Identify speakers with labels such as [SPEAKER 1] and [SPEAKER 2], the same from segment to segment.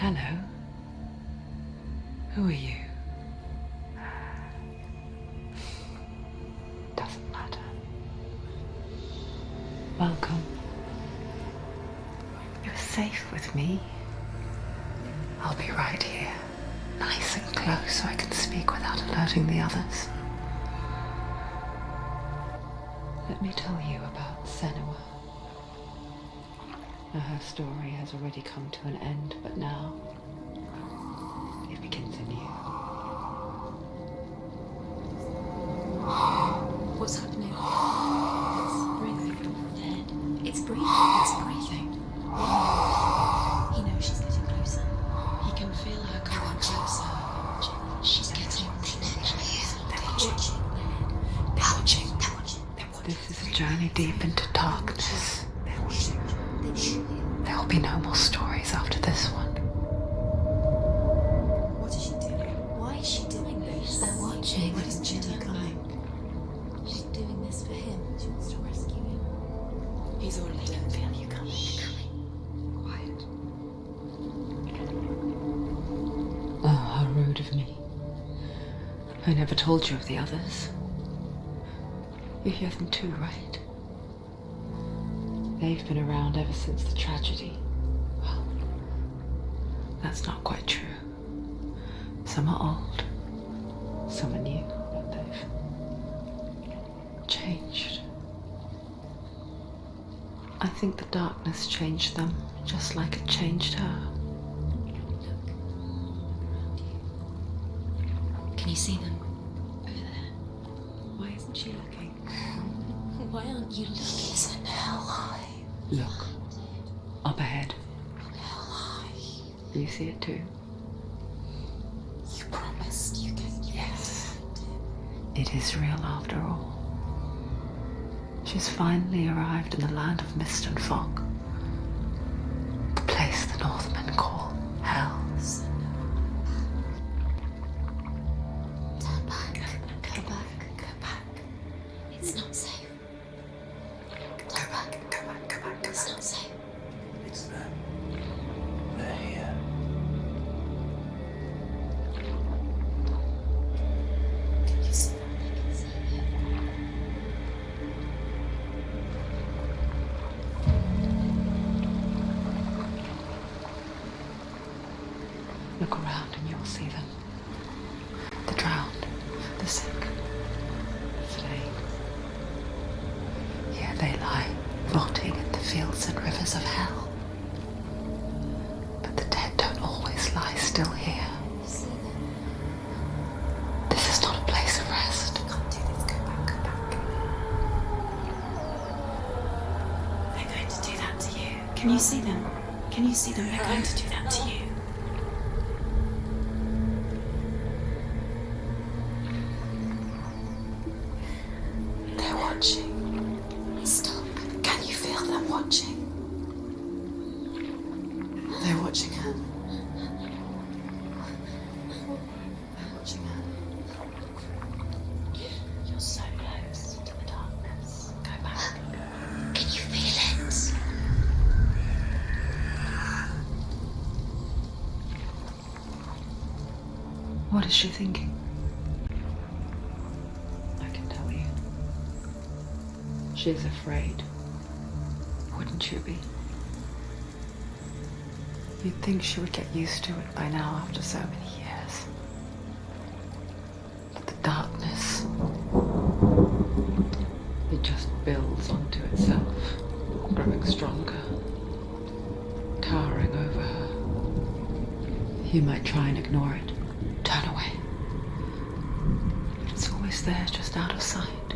[SPEAKER 1] Hello. Who are you? Doesn't matter. Welcome. You're safe with me. I'll be right here, nice and close so I can speak without alerting the others. Let me tell you about Senua. Now, her story has already come to an end, but now it begins anew.
[SPEAKER 2] What's happening? It's breathing. Dead. It's breathing. It's breathing. He knows she's getting closer. He can feel her coming closer. She's getting closer. They're watching.
[SPEAKER 1] This is a journey deep into darkness. There will be no more stories after this one.
[SPEAKER 2] What is she doing? Why is she doing this? They're watching. What is she coming? She's doing this for him. She wants to rescue him. He's already dead. Feel you coming. Quiet.
[SPEAKER 1] Oh, how rude of me. I never told you of the others. You hear them too, right? They've been around ever since the tragedy. Well, that's not quite true. Some are old, some are new, but they've changed. I think the darkness changed them, just like it changed her.
[SPEAKER 2] Can you see them? Over there. Why isn't she looking? Why aren't you looking? He's in hell high.
[SPEAKER 1] Look, up ahead.
[SPEAKER 2] Hell high.
[SPEAKER 1] You see it too?
[SPEAKER 2] You promised you can.
[SPEAKER 1] Yes. It is real after all. She's finally arrived in the land of mist and fog. The place the Northmen call Hell.
[SPEAKER 2] Turn back. Go back. Go back. It's not safe. Go back. Go back. Go back. It's not safe.
[SPEAKER 3] It's them. They're here.
[SPEAKER 2] Can you see them? I can see it.
[SPEAKER 1] Look around and you'll see them. The drowned, the sick, the slain. Here they lie, rotting in the fields and rivers of hell. But the dead don't always lie still here.
[SPEAKER 2] You see them?
[SPEAKER 1] This is not a place of rest.
[SPEAKER 2] You can't do this. Go back. Go back. They're going to do that to you. Can you see them? Can you see them? They're going to do that to you. They're watching. Stop. Can you feel them watching? They're watching her. They're watching her. You're so close to the darkness. Go back. Can you feel it?
[SPEAKER 1] What is she thinking? I can tell you. She's afraid. Wouldn't you be? You'd think she would get used to it by now after so many years. But the darkness, it just builds onto itself, growing stronger, towering over her. You might try and ignore it, turn away. But it's always there, just out of sight,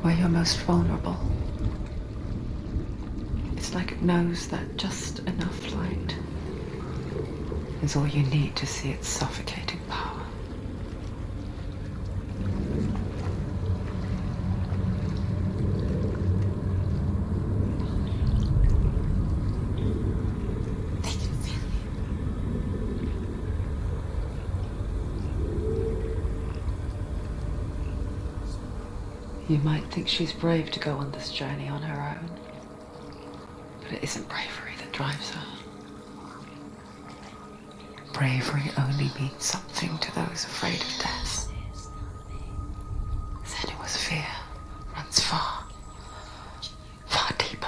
[SPEAKER 1] where you're most vulnerable. It's like it knows that just enough light is all you need to see its suffocating power.
[SPEAKER 2] They can feel
[SPEAKER 1] You might think she's brave to go on this journey on her own, but it isn't bravery that drives her. bravery only means something to those afraid of death. Senua's fear runs far, far deeper.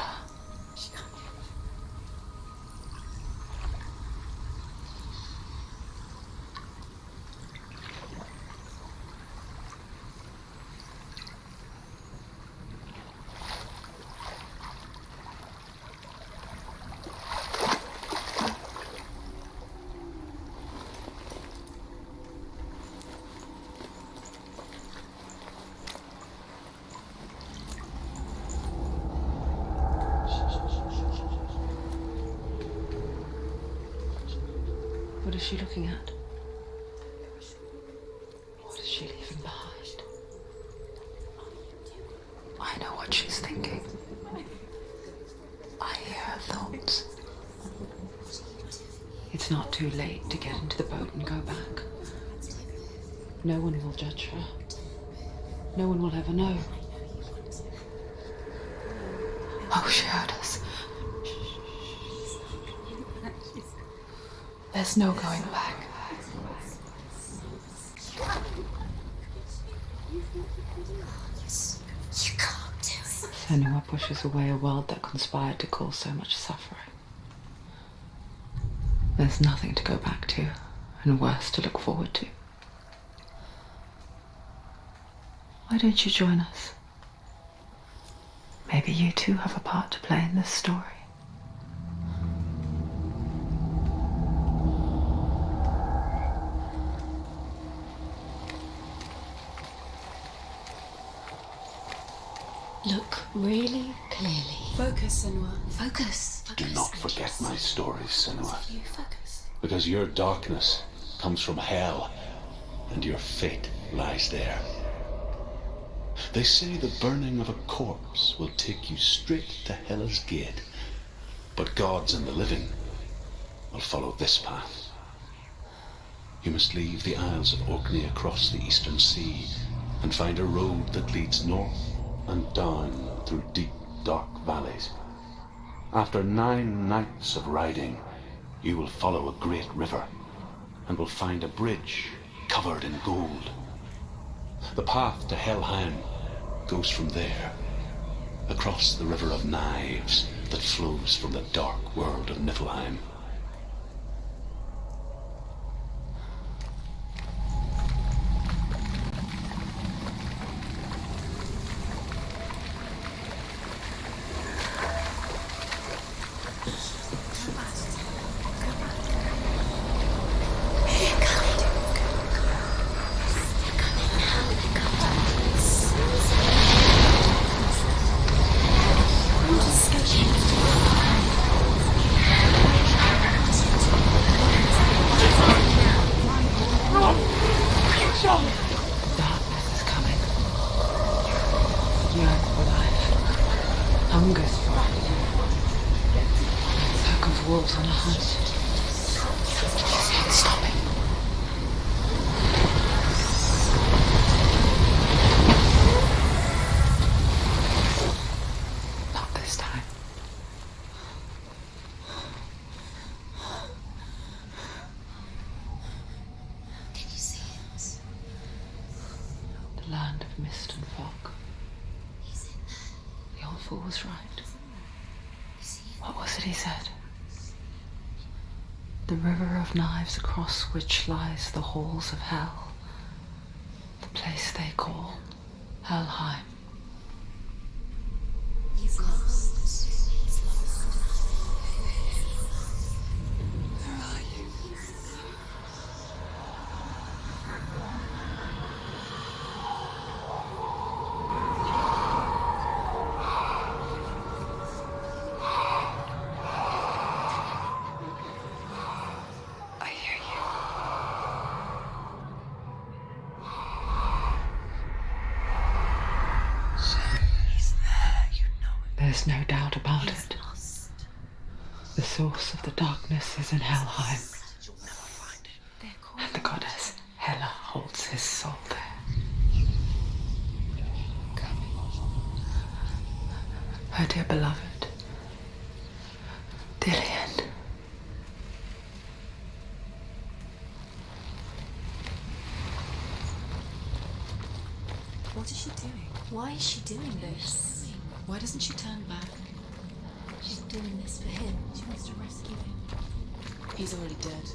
[SPEAKER 1] What is she looking at? What is she leaving behind? I know what she's thinking. I hear her thoughts. It's not too late to get into the boat and go back. No one will judge her. No one will ever know. Oh, she heard us. There's no going back.
[SPEAKER 2] You can't do it.
[SPEAKER 1] Senua pushes away a world that conspired to cause so much suffering. There's nothing to go back to, and worse to look forward to. Why don't you join us? Maybe you too have a part to play in this story.
[SPEAKER 2] Look really clearly. Focus, Senua. Focus.
[SPEAKER 3] Do not forget my stories, Senua,
[SPEAKER 2] You focus.
[SPEAKER 3] because your darkness comes from hell, and your fate lies there. They say the burning of a corpse will take you straight to Hela's gate, but gods and the living will follow this path. You must leave the Isles of Orkney across the eastern sea and find a road that leads north and down through deep, dark valleys. After 9 nights of riding, you will follow a great river and will find a bridge covered in gold. The path to Helheim goes from there, across the River of Knives that flows from the dark world of Niflheim.
[SPEAKER 1] Darkness is coming. Yearns for life. Hungers for it. Pack of wolves on a hunt. She ain't stopping. Not this time.
[SPEAKER 2] Can you see it?
[SPEAKER 1] The land of mist and fog.
[SPEAKER 2] He's in there.
[SPEAKER 1] The old fool was right.
[SPEAKER 2] You see it?
[SPEAKER 1] What was it he said? The river of knives across which lies the halls of hell. The place they call Helheim.
[SPEAKER 2] He's lost. He's lost.
[SPEAKER 1] Where are you? I hear you.
[SPEAKER 3] He's there, you know it.
[SPEAKER 1] There's no doubt about
[SPEAKER 2] He's
[SPEAKER 1] it.
[SPEAKER 2] lost.
[SPEAKER 1] The source of the darkness is in Helheim,
[SPEAKER 3] You'll never find it.
[SPEAKER 2] They're calling.
[SPEAKER 1] and the goddess Hela holds his soul there. Her dear beloved, Dillian.
[SPEAKER 2] What is she doing? Why is she doing this? Why doesn't she turn back? She's doing this for him. She wants to rescue him. He's already dead.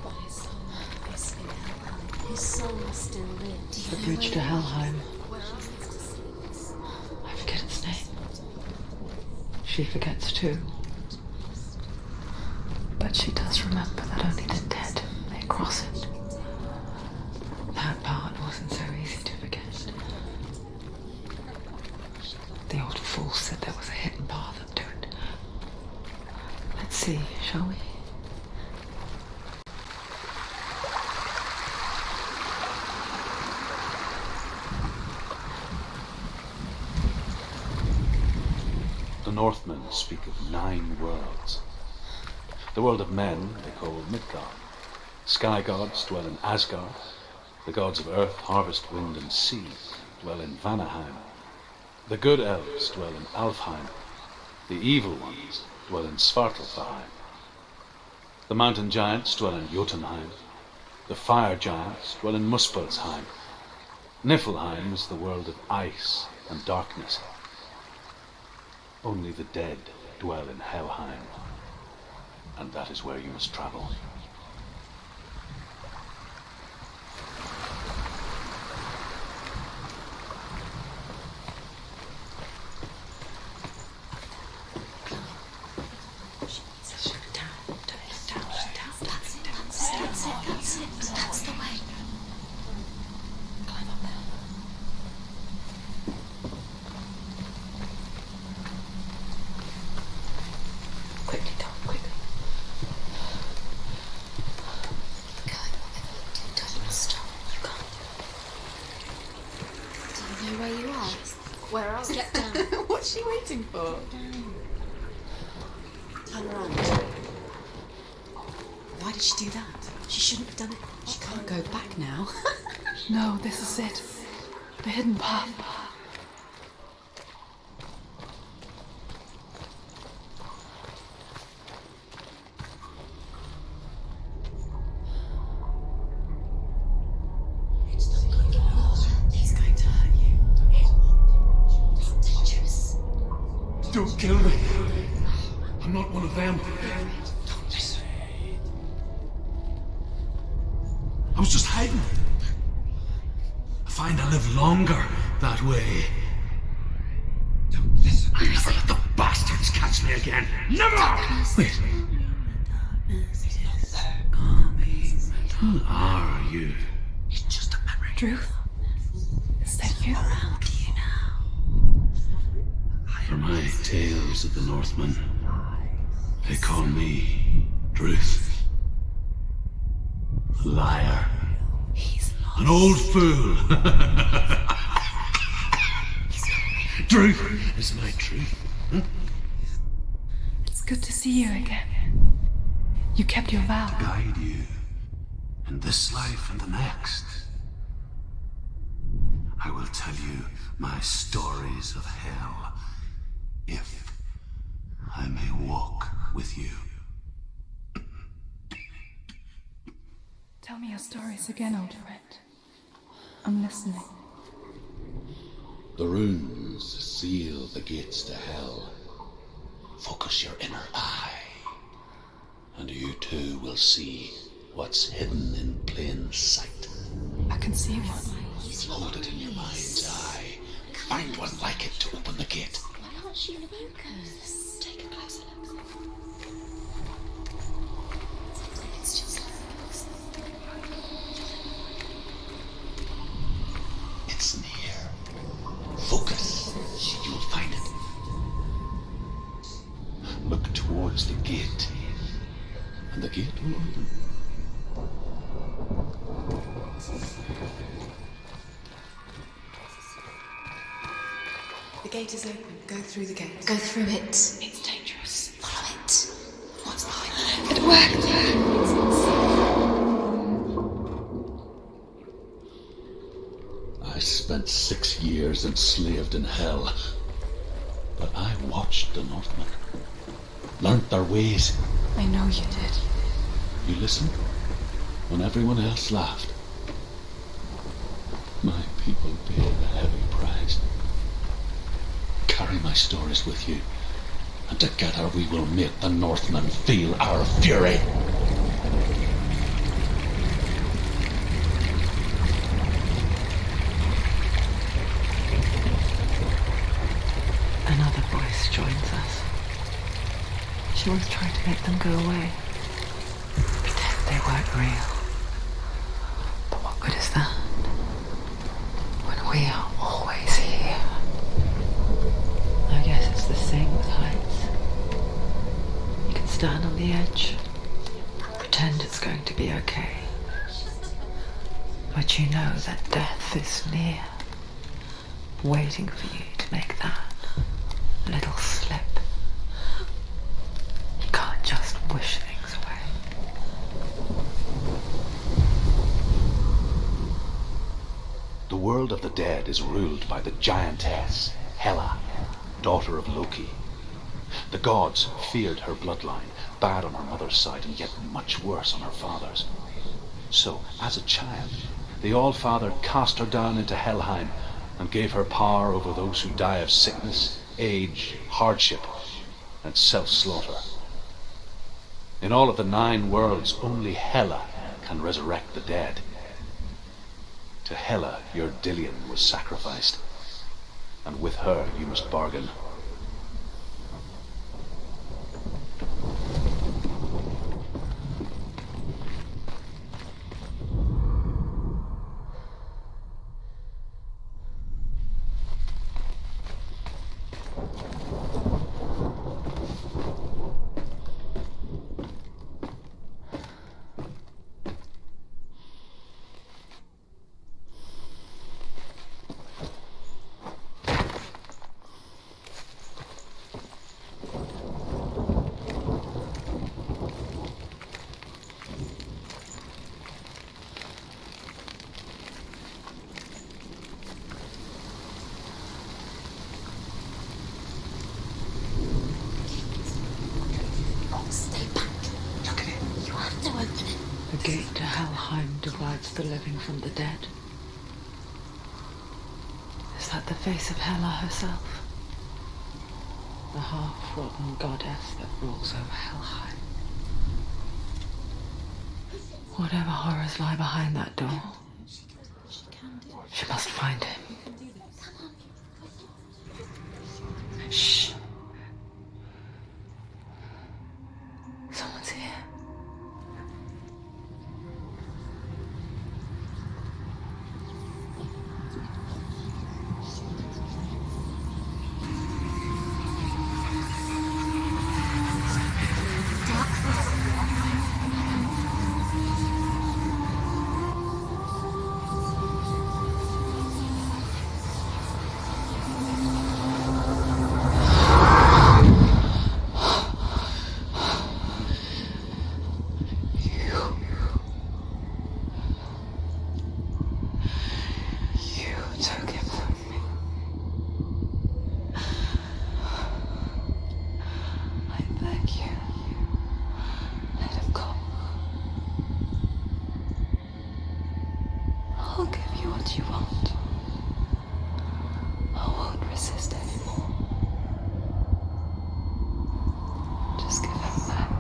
[SPEAKER 2] But his soul is in Helheim. His soul still lives.
[SPEAKER 1] The bridge to Helheim.
[SPEAKER 2] Where else is to see this?
[SPEAKER 1] I forget its name. She forgets too. But she does remember that only the dead may cross it. That part wasn't so easy to forget. The old fool said there was a hidden path up to it. Let's see, shall we?
[SPEAKER 3] The Northmen speak of 9 worlds. The world of men they call Midgard. Sky gods dwell in Asgard. The gods of earth, harvest, wind, and sea dwell in Vanaheim. The good elves dwell in Alfheim. The evil ones dwell in Svartalfheim. The mountain giants dwell in Jotunheim. The fire giants dwell in Muspelheim. Niflheim is the world of ice and darkness. Only the dead dwell in Helheim, and that is where you must travel.
[SPEAKER 2] That's the way.
[SPEAKER 1] Climb up there. Quickly, Tom, quickly.
[SPEAKER 2] Going whatever you do, don't stop. You can't. Do you know where you are? Where else? Get down.
[SPEAKER 4] What's she waiting for?
[SPEAKER 2] Turn around. Why did she do that? She shouldn't have done it.
[SPEAKER 4] She can't go back now.
[SPEAKER 1] No, this is it. The hidden path.
[SPEAKER 2] It's not going to hurt. He's going to hurt you. It's dangerous.
[SPEAKER 5] Don't kill me. I'm not one of them.
[SPEAKER 2] Don't listen.
[SPEAKER 5] I was just hiding. I find I live longer that way. Don't listen. I'll never let the bastards catch me again. Never! Wait. Who are you?
[SPEAKER 2] It's just a memory.
[SPEAKER 1] Ruth? Is that you?
[SPEAKER 2] Around you now.
[SPEAKER 5] For my tales of the Northmen, they call me Druth. A liar.
[SPEAKER 2] He's lost.
[SPEAKER 5] An old fool. Druth is my truth.
[SPEAKER 1] It's good to see you again. You kept your vow.
[SPEAKER 5] Guide you in this life and the next. I will tell you my stories of hell, if I may walk with you.
[SPEAKER 1] Tell me your stories again, old friend. I'm listening.
[SPEAKER 3] The runes seal the gates to hell. Focus your inner eye, and you too will see what's hidden in plain sight.
[SPEAKER 1] I can see one.
[SPEAKER 3] Hold it in your mind's eye. Find one like it to open the gate.
[SPEAKER 2] Why aren't you focused? Take a closer look. It's just
[SPEAKER 3] It's near. Focus. You'll find it. Look towards the gate, and the gate will open.
[SPEAKER 4] The gate is open. Go through the gate.
[SPEAKER 2] go through it.
[SPEAKER 4] It's dangerous.
[SPEAKER 2] Follow it. What's behind it?
[SPEAKER 1] It worked!
[SPEAKER 3] I spent 6 years enslaved in hell, but I watched the Northmen, learnt their ways.
[SPEAKER 1] I know you did.
[SPEAKER 3] You listened when everyone else laughed. carry my stories with you, and together we will make the Northmen feel our fury.
[SPEAKER 1] Another voice joins us. She was trying to make them go away. Pretend they weren't real. But what good is that? When we are always here. I guess it's the same with heights. You can stand on the edge, pretend it's going to be okay. But you know that death is near, waiting for you to make that little slip. You can't just wish things away.
[SPEAKER 3] The world of the dead is ruled by the giantess, Hela, daughter of Loki. The gods feared her bloodline, bad on her mother's side and yet much worse on her father's. So, as a child, the All-Father cast her down into Helheim and gave her power over those who die of sickness, age, hardship, and self-slaughter. In all of the 9 worlds, only Hela can resurrect the dead. To Hela, your Dillion was sacrificed, and with her you must bargain.
[SPEAKER 2] Stay back. Look at it. You have to open it.
[SPEAKER 1] The gate to Helheim divides the living from the dead. Is that the face of Hela herself? The half-rotten goddess that rules over Helheim. Whatever horrors lie behind that door, she must find him. Shh. Someone's here. I'll give you what you want. I won't resist anymore. Just give him back.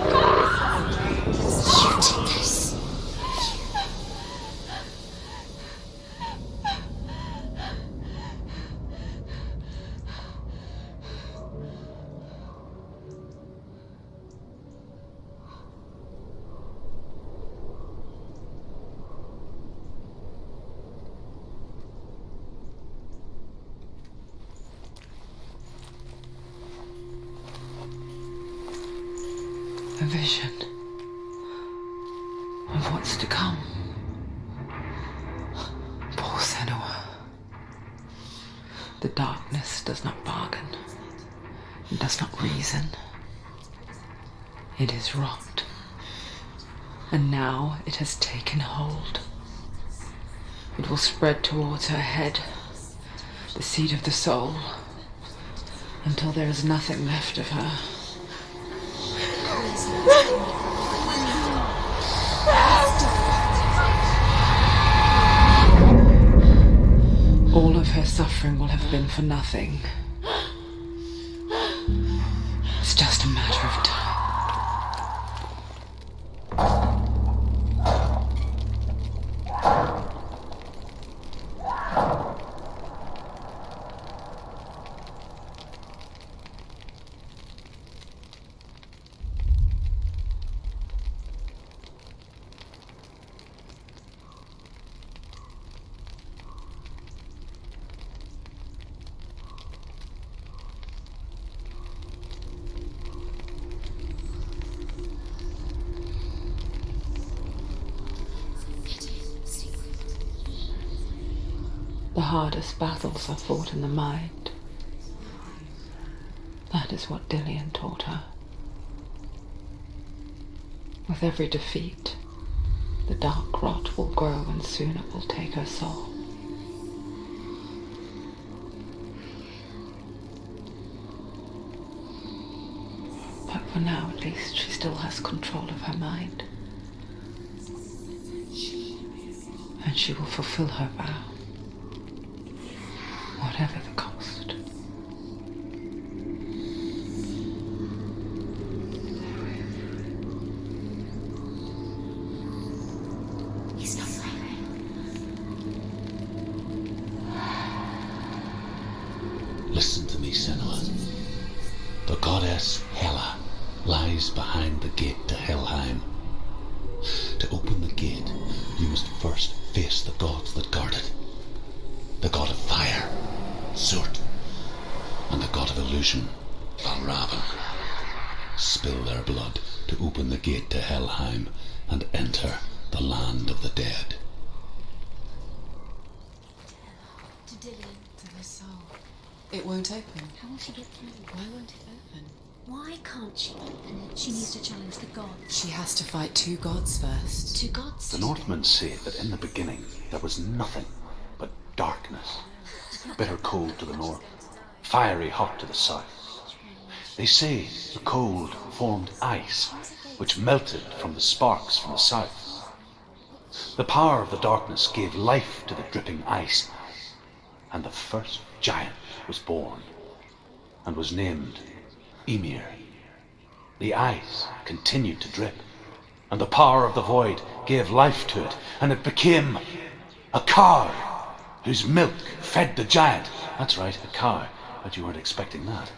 [SPEAKER 2] You did this.
[SPEAKER 1] A vision of what's to come. Poor Senua. The darkness does not bargain. It does not reason. It is wrought. And now it has taken hold. It will spread towards her head, the seat of the soul, until there is nothing left of her. All of her suffering will have been for nothing. It's just a matter of time. The hardest battles are fought in the mind. That is what Dillian taught her. With every defeat, the dark rot will grow and soon it will take her soul. But for now, at least, she still has control of her mind. And she will fulfill her vow. Whatever the cost.
[SPEAKER 2] He's not right.
[SPEAKER 3] Listen to me, Senua. The goddess Hela lies behind the gate to Helheim. To open the gate, you must first face the gods that guard it. The god of fire, Surt, and the god of illusion, Valravan. Spill their blood to open the gate to Helheim and enter the land of the dead.
[SPEAKER 2] To Dillian.
[SPEAKER 4] To her soul. It won't open.
[SPEAKER 2] How will she get through?
[SPEAKER 4] Why won't it open?
[SPEAKER 2] Why can't she open it? She needs to challenge the gods.
[SPEAKER 4] She has to fight two gods first.
[SPEAKER 2] Two gods?
[SPEAKER 3] The Northmen say that in the beginning there was nothing but darkness. Bitter cold to the north, fiery hot to the south. They say the cold formed ice, which melted from the sparks from the south. The power of the darkness gave life to the dripping ice, and the first giant was born, and was named Ymir. The ice continued to drip, and the power of the void gave life to it, and it became a cow, whose milk fed the giant. That's right, a cow, but you weren't expecting that.